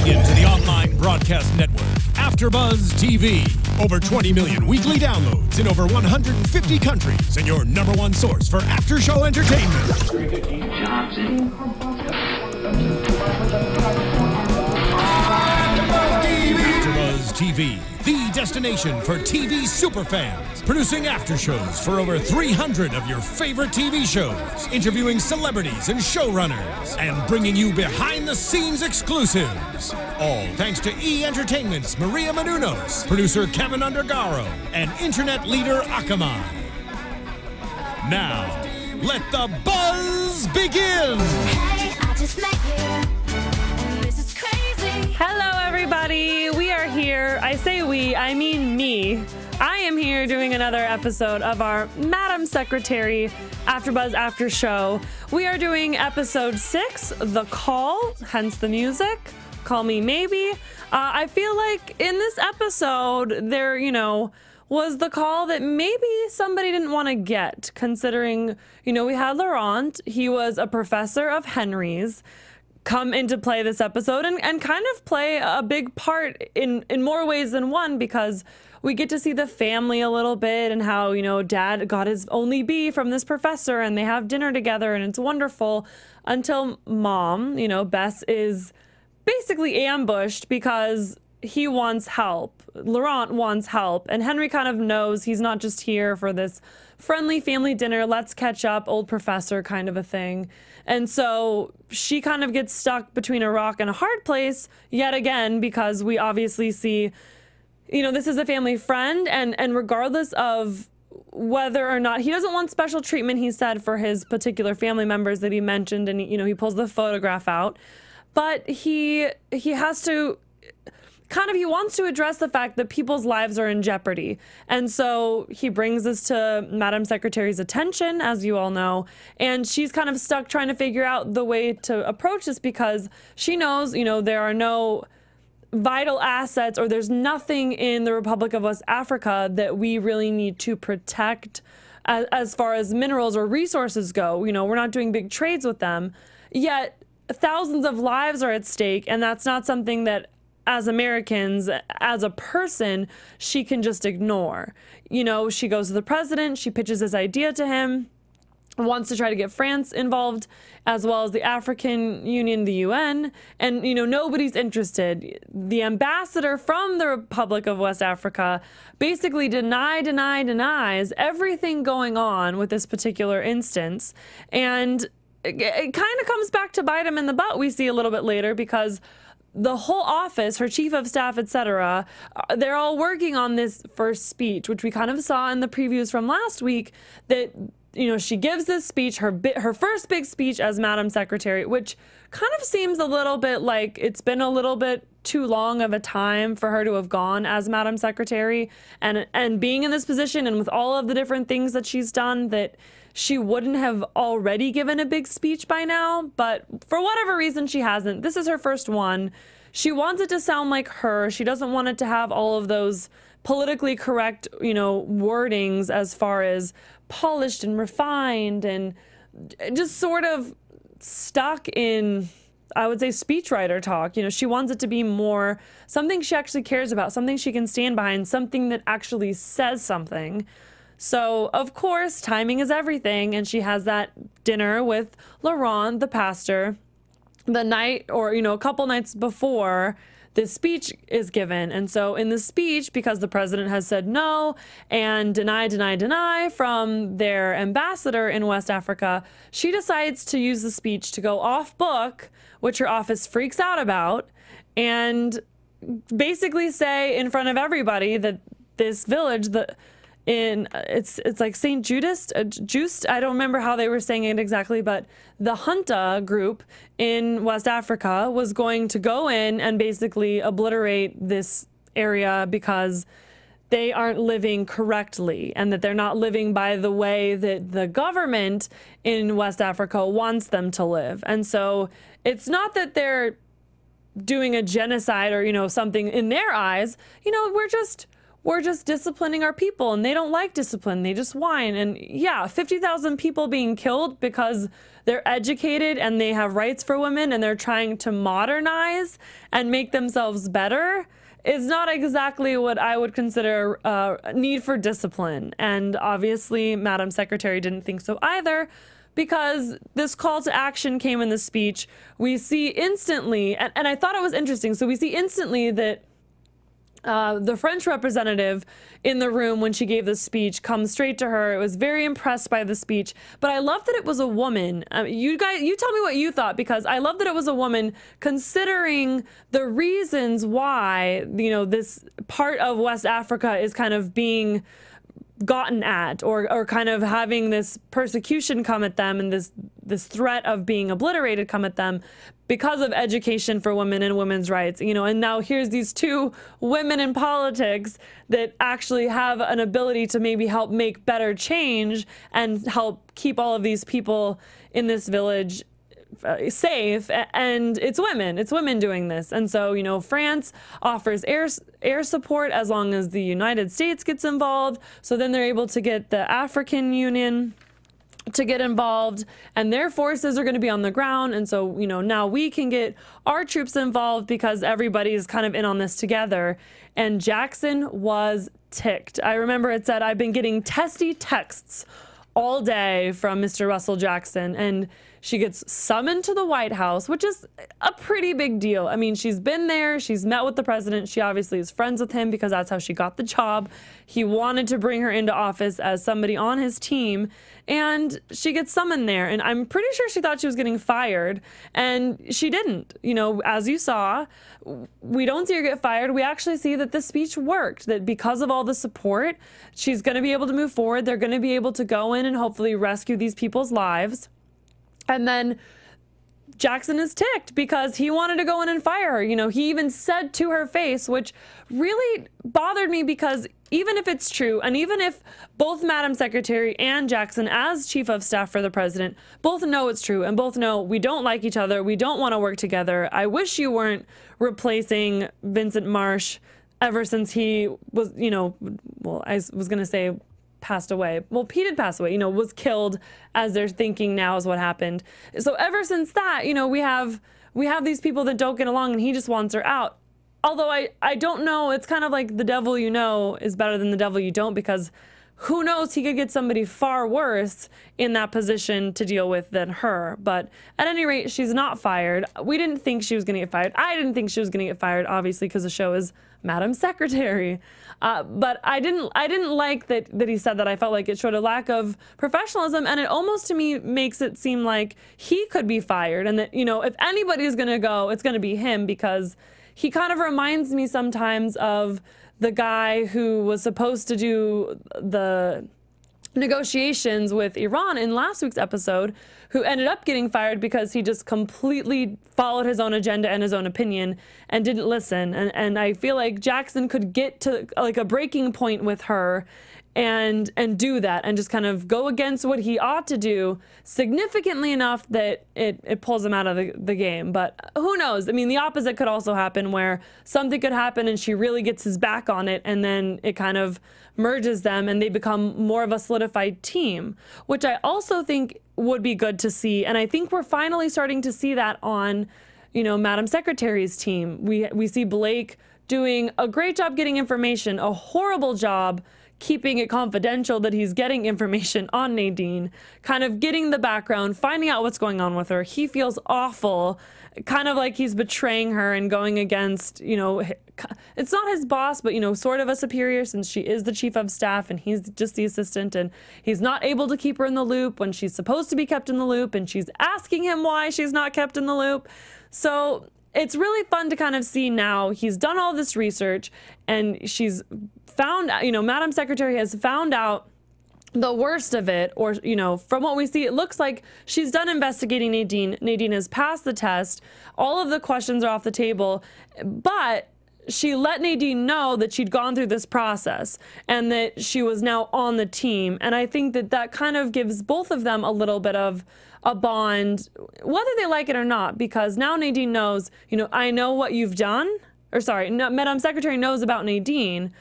Tuning in to the online broadcast network, AFTERBUZZ TV. Over 20 million weekly downloads in over 150 countries, and your #1 source for after-show entertainment. AFTERBUZZ TV, the destination for TV superfans. Producing aftershows for over 300 of your favorite TV shows. Interviewing celebrities and showrunners. And bringing you behind-the-scenes exclusives. All thanks to E! Entertainment's Maria Menounos, producer Kevin Undergaro, and internet leader Akamai. Now, let the buzz begin! Hey, I just met you. This is crazy. Hello, everybody. We are here. I say we, I mean me. I am here doing another episode of our Madam Secretary AfterBuzz After Show. We are doing episode 6, The Call, hence the music. Call Me Maybe. I feel like in this episode, there, was the call that maybe somebody didn't want to get, considering, we had Laurent. He was a professor of Henry's, come into play this episode and kind of play a big part in more ways than one, because we get to see the family a little bit and how, dad got his only B from this professor and they have dinner together and it's wonderful until mom, Bess is basically ambushed because he wants help. Laurent wants help, and Henry kind of knows he's not just here for this friendly family dinner, let's catch up, old professor kind of a thing. And so she kind of gets stuck between a rock and a hard place yet again, because we obviously see, this is a family friend, and regardless of whether or not he doesn't want special treatment, he said, for his particular family members that he mentioned, and he pulls the photograph out, but he has to he wants to address the fact that people's lives are in jeopardy. And so he brings this to Madam Secretary's attention, as you all know, and she's kind of stuck trying to figure out the way to approach this, because she knows, there are no vital assets, or there's nothing in the Republic of West Africa that we really need to protect as far as minerals or resources go. We're not doing big trades with them, yet thousands of lives are at stake, and that's not something that as Americans, as a person, she can just ignore. She goes to the president, she pitches this idea to him, wants to try to get France involved, as well as the African Union, the UN, and, nobody's interested. The ambassador from the Republic of West Africa basically denies everything going on with this particular instance, and it kind of comes back to bite him in the butt, we see a little bit later, because the whole office, her chief of staff, etc., they're all working on this first speech, which we kind of saw in the previews from last week, that, she gives this speech, her first big speech as Madam Secretary, which kind of seems a little bit like it's been a little bit too long of a time for her to have gone as Madam Secretary, and being in this position, and with all of the different things that she's done, that she wouldn't have already given a big speech by now, but for whatever reason she hasn't. This is her first one. She wants it to sound like her. She doesn't want it to have all of those politically correct, wordings as far as polished and refined and just sort of stuck in, I would say, speechwriter talk. She wants it to be more something she actually cares about, something she can stand behind, something that actually says something. So, of course, timing is everything, and she has that dinner with Laurent, the pastor, the night, or, a couple nights before this speech is given. And so in the speech, because the president has said no and deny from their ambassador in West Africa, she decides to use the speech to go off book, which her office freaks out about, and basically say in front of everybody that this village, it's like St. Judas, I don't remember how they were saying it exactly, but the junta group in West Africa was going to go in and basically obliterate this area because they aren't living correctly, and that they're not living by the way that the government in West Africa wants them to live. And so it's not that they're doing a genocide or, something in their eyes. we're just disciplining our people, and they don't like discipline. They just whine. And yeah, 50,000 people being killed because they're educated and they have rights for women and they're trying to modernize and make themselves better is not exactly what I would consider a need for discipline. And obviously, Madam Secretary didn't think so either, because this call to action came in the speech. We see instantly, and I thought it was interesting, so we see instantly that the French representative in the room when she gave the speech comes straight to her. I was very impressed by the speech, but I love that it was a woman. You guys, you tell me what you thought, because I love that it was a woman, considering the reasons why, you know, this part of West Africa is kind of being gotten at, or kind of having this persecution come at them, and this threat of being obliterated come at them because of education for women and women's rights, you know. And now here's these two women in politics that actually have an ability to maybe help make better change and help keep all of these people in this village safe. And it's women doing this. And so, you know, France offers air support as long as the United States gets involved. So then they're able to get the African Union to get involved, and their forces are going to be on the ground. And so, you know, now we can get our troops involved because everybody's kind of in on this together. And Jackson was ticked. I remember it said, "I've been getting testy texts all day from Mr. Russell Jackson," and she gets summoned to the White House, which is a pretty big deal. I mean, she's been there. She's met with the president. She obviously is friends with him because that's how she got the job. He wanted to bring her into office as somebody on his team, and she gets summoned there. And I'm pretty sure she thought she was getting fired, and she didn't. You know, as you saw, we don't see her get fired. We actually see that the speech worked, that because of all the support, she's going to be able to move forward. They're going to be able to go in and hopefully rescue these people's lives. And then Jackson is ticked because he wanted to go in and fire her. You know, he even said to her face, which really bothered me, because even if it's true, and even if both Madam Secretary and Jackson, as Chief of Staff for the President, both know it's true and both know we don't like each other, we don't want to work together. I wish you weren't replacing Vincent Marsh ever since he was, you know, well, I was going to say passed away. Well, he did pass away, you know, was killed, as they're thinking now is what happened. So ever since that, you know, we have these people that don't get along, and he just wants her out. Although I don't know, it's kind of like the devil you know is better than the devil you don't, because who knows, he could get somebody far worse in that position to deal with than her. But at any rate, she's not fired. We didn't think she was going to get fired. I didn't think she was going to get fired, obviously, because the show is Madam Secretary. But I didn't like that he said that. I felt like it showed a lack of professionalism, and it almost to me makes it seem like he could be fired, and that, you know, if anybody's going to go, it's going to be him, because he kind of reminds me sometimes of the guy who was supposed to do the negotiations with Iran in last week's episode, who ended up getting fired because he just completely followed his own agenda and his own opinion and didn't listen. And I feel like Jackson could get to like a breaking point with her and do that and just kind of go against what he ought to do significantly enough that it pulls him out of the game. But who knows? I mean, the opposite could also happen, where something could happen and she really gets his back on it, and then it kind of merges them and they become more of a solidified team, which I also think would be good to see. And I think we're finally starting to see that on, you know, Madam Secretary's team. We see Blake doing a great job getting information, a horrible job keeping it confidential that he's getting information on Nadine, kind of getting the background, finding out what's going on with her. He feels awful, kind of like he's betraying her and going against, you know, it's not his boss, but, you know, sort of a superior, since she is the chief of staff and he's just the assistant, and he's not able to keep her in the loop when she's supposed to be kept in the loop, and she's asking him why she's not kept in the loop. So it's really fun to kind of see now he's done all this research and she's found, you know, Madam Secretary has found out the worst of it, or, you know, from what we see, it looks like she's done investigating Nadine. Nadine has passed the test. All of the questions are off the table, but she let Nadine know that she'd gone through this process and that she was now on the team. And I think that that kind of gives both of them a little bit of a bond, whether they like it or not, because now Nadine knows, you know, I know what you've done, or sorry, no, Madam Secretary knows about Nadine.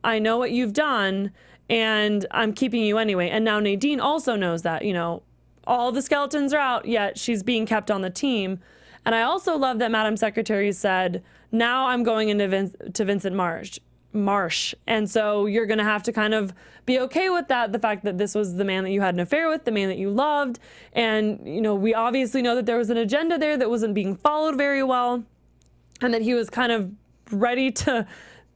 I know what you've done, and I'm keeping you anyway. And now Nadine also knows that, you know, all the skeletons are out, yet she's being kept on the team. And I also love that Madam Secretary said, now I'm going into Vincent Marsh. And so you're going to have to kind of be okay with that, the fact that this was the man that you had an affair with, the man that you loved. And, you know, we obviously know that there was an agenda there that wasn't being followed very well, and that he was kind of ready to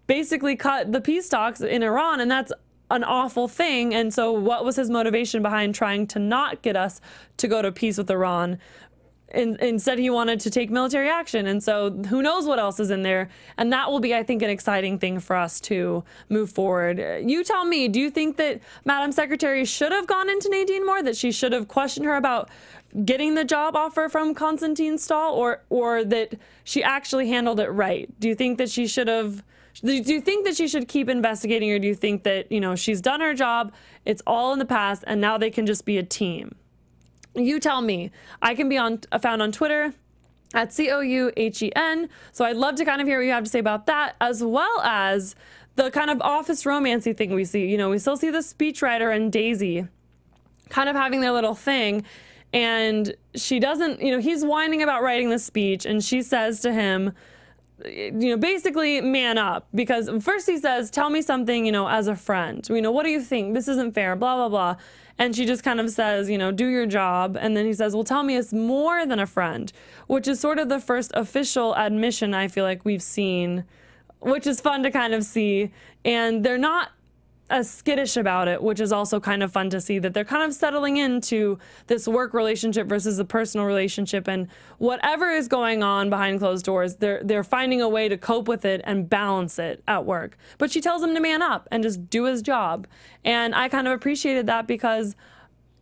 basically cut the peace talks in Iran. And that's an awful thing. And so what was his motivation behind trying to not get us to go to peace with Iran? Instead, he wanted to take military action. And so who knows what else is in there. And that will be, I think, an exciting thing for us to move forward. You tell me, do you think that Madam Secretary should have gone into Nadine more, that she should have questioned her about getting the job offer from Konstantin Stahl, or that she actually handled it right? Do you think that she should have... Do you think that she should keep investigating, or do you think that, you know, she's done her job, it's all in the past, and now they can just be a team? You tell me. I can be found on Twitter at COUHEN. So I'd love to kind of hear what you have to say about that, as well as the kind of office romancy thing we see. You know, we still see the speechwriter and Daisy kind of having their little thing, and she doesn't, you know, he's whining about writing the speech, and she says to him, you know, basically, man up. Because first he says, tell me something, you know, as a friend. You know, what do you think? This isn't fair, blah, blah, blah. And she just kind of says, you know, do your job. And then he says, well, tell me it's more than a friend, which is sort of the first official admission I feel like we've seen, which is fun to kind of see. And they're not as skittish about it, which is also kind of fun to see, that they're kind of settling into this work relationship versus the personal relationship, and whatever is going on behind closed doors, they're finding a way to cope with it and balance it at work. But she tells him to man up and just do his job. And I kind of appreciated that, because,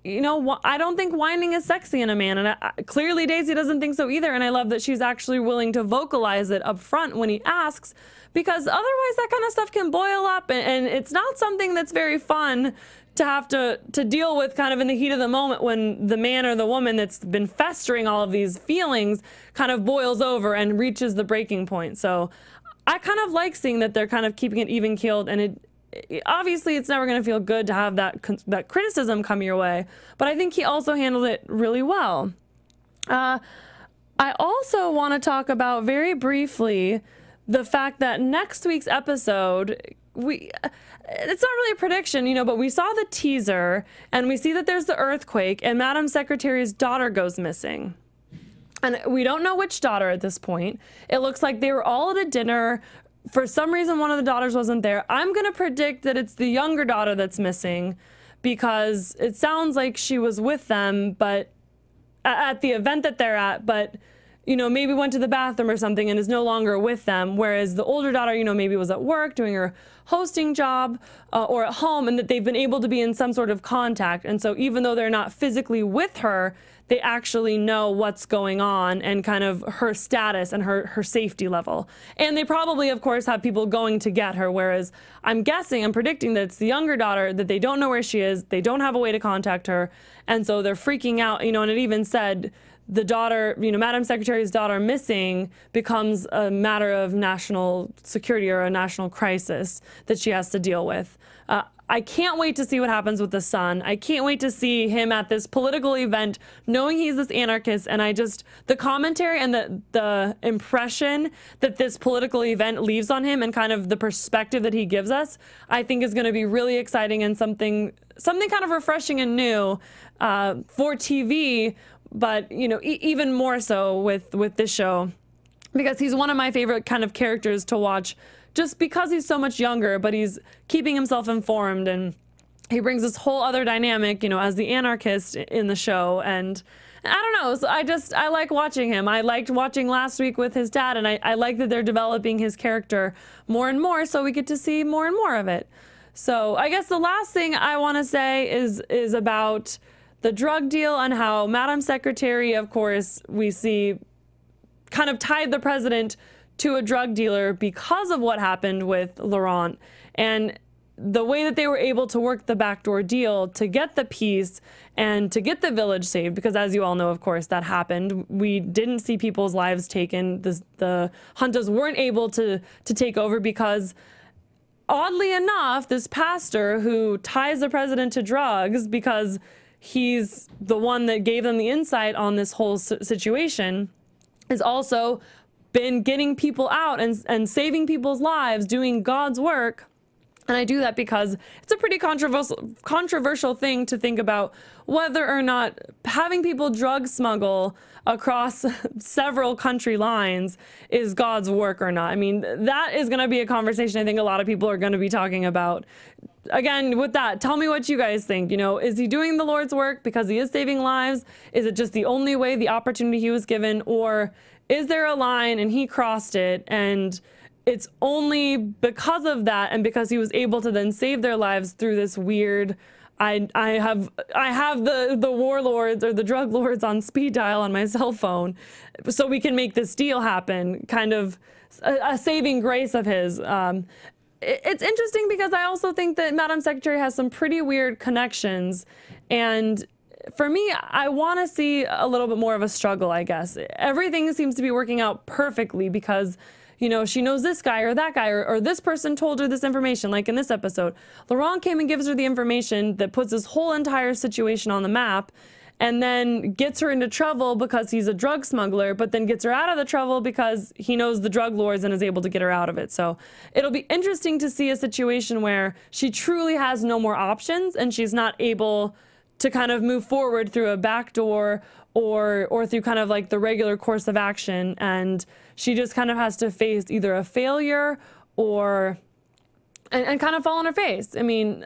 you know, I don't think whining is sexy in a man, and clearly Daisy doesn't think so either. And I love that she's actually willing to vocalize it up front when he asks, because otherwise that kind of stuff can boil up, and it's not something that's very fun to have to deal with kind of in the heat of the moment, when the man or the woman that's been festering all of these feelings kind of boils over and reaches the breaking point. So I kind of like seeing that they're kind of keeping it even keeled, and obviously it's never going to feel good to have that criticism come your way, but I think he also handled it really well. I also want to talk about very briefly the fact that next week's episode, it's not really a prediction, you know, but we saw the teaser, and we see that there's the earthquake, and Madam Secretary's daughter goes missing. And we don't know which daughter at this point. It looks like they were all at a dinner. For some reason, one of the daughters wasn't there. I'm going to predict that it's the younger daughter that's missing, because it sounds like she was with them, but at the event that they're at, but, you know, maybe went to the bathroom or something and is no longer with them. Whereas the older daughter, you know, maybe was at work doing her hosting job or at home, and that they've been able to be in some sort of contact. And so even though they're not physically with her, they actually know what's going on and kind of her status and her safety level. And they probably, of course, have people going to get her, whereas I'm predicting that it's the younger daughter, that they don't know where she is, they don't have a way to contact her, and so they're freaking out, you know. And it even said the daughter, you know, Madam Secretary's daughter missing becomes a matter of national security or a national crisis that she has to deal with. I can't wait to see what happens with the son. I can't wait to see him at this political event, knowing he's this anarchist. And the commentary and the impression that this political event leaves on him, and kind of the perspective that he gives us, I think is going to be really exciting, and something kind of refreshing and new for TV. But, you know, even more so with this show, because he's one of my favorite kind of characters to watch, just because he's so much younger, but he's keeping himself informed, and he brings this whole other dynamic, you know, as the anarchist in the show. And I don't know, so I like watching him. I liked watching last week with his dad, and I like that they're developing his character more and more, so we get to see more and more of it. So I guess the last thing I want to say is about the drug deal, and how Madam Secretary, of course, we see kind of tied the president to a drug dealer because of what happened with Laurent, and the way that they were able to work the backdoor deal to get the peace and to get the village saved, because as you all know, of course, that happened. We didn't see people's lives taken. The juntas weren't able to take over, because oddly enough, this pastor who ties the president to drugs because he's the one that gave them the insight on this whole situation, has also been getting people out and saving people's lives, doing God's work. And I do that because it's a pretty controversial thing to think about whether or not having people drug smuggle across several country lines is God's work or not. I mean, that is going to be a conversation I think a lot of people are going to be talking about. Again, with that, tell me what you guys think. You know, is he doing the Lord's work because he is saving lives? Is it just the only way, the opportunity he was given? Or is there a line and he crossed it, and it's only because of that and because he was able to then save their lives through this weird, I have the warlords or the drug lords on speed dial on my cell phone so we can make this deal happen, kind of a saving grace of his. It's interesting because I also think that Madam Secretary has some pretty weird connections, and for me, I want to see a little bit more of a struggle, I guess. Everything seems to be working out perfectly because, you know, she knows this guy or that guy, or this person told her this information, like in this episode. Laurent came and gives her the information that puts this whole entire situation on the map, and then gets her into trouble because he's a drug smuggler, but then gets her out of the trouble because he knows the drug lords and is able to get her out of it. So it'll be interesting to see a situation where she truly has no more options and she's not able to kind of move forward through a back door or through kind of like the regular course of action, and she just kind of has to face either a failure or and kind of fall on her face. I mean,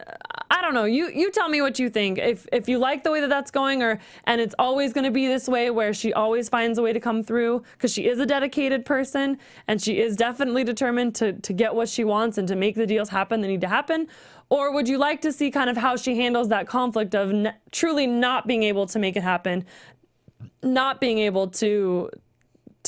I don't know. You tell me what you think. If you like the way that that's going, and it's always going to be this way where she always finds a way to come through because she is a dedicated person and she is definitely determined to get what she wants and to make the deals happen that need to happen. Or would you like to see kind of how she handles that conflict of truly not being able to make it happen, not being able to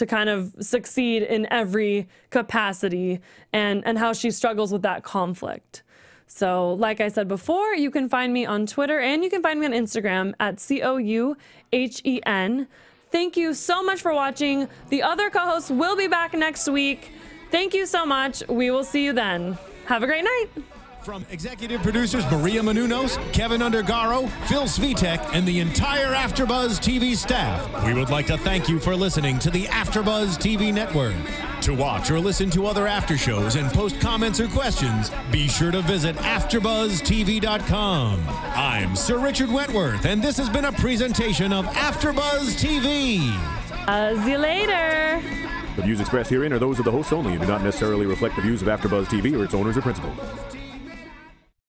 kind of succeed in every capacity, and how she struggles with that conflict. So like I said before, you can find me on Twitter and you can find me on Instagram at COUHEN. Thank you so much for watching. The other co-hosts will be back next week. Thank you so much. We will see you then. Have a great night. From executive producers Maria Menounos, Kevin Undergaro, Phil Svitek, and the entire AfterBuzz TV staff, we would like to thank you for listening to the AfterBuzz TV network. To watch or listen to other after shows and post comments or questions, be sure to visit AfterBuzzTV.com. I'm Sir Richard Wentworth, and this has been a presentation of AfterBuzz TV. See you later. The views expressed herein are those of the hosts only and do not necessarily reflect the views of AfterBuzz TV or its owners or principals.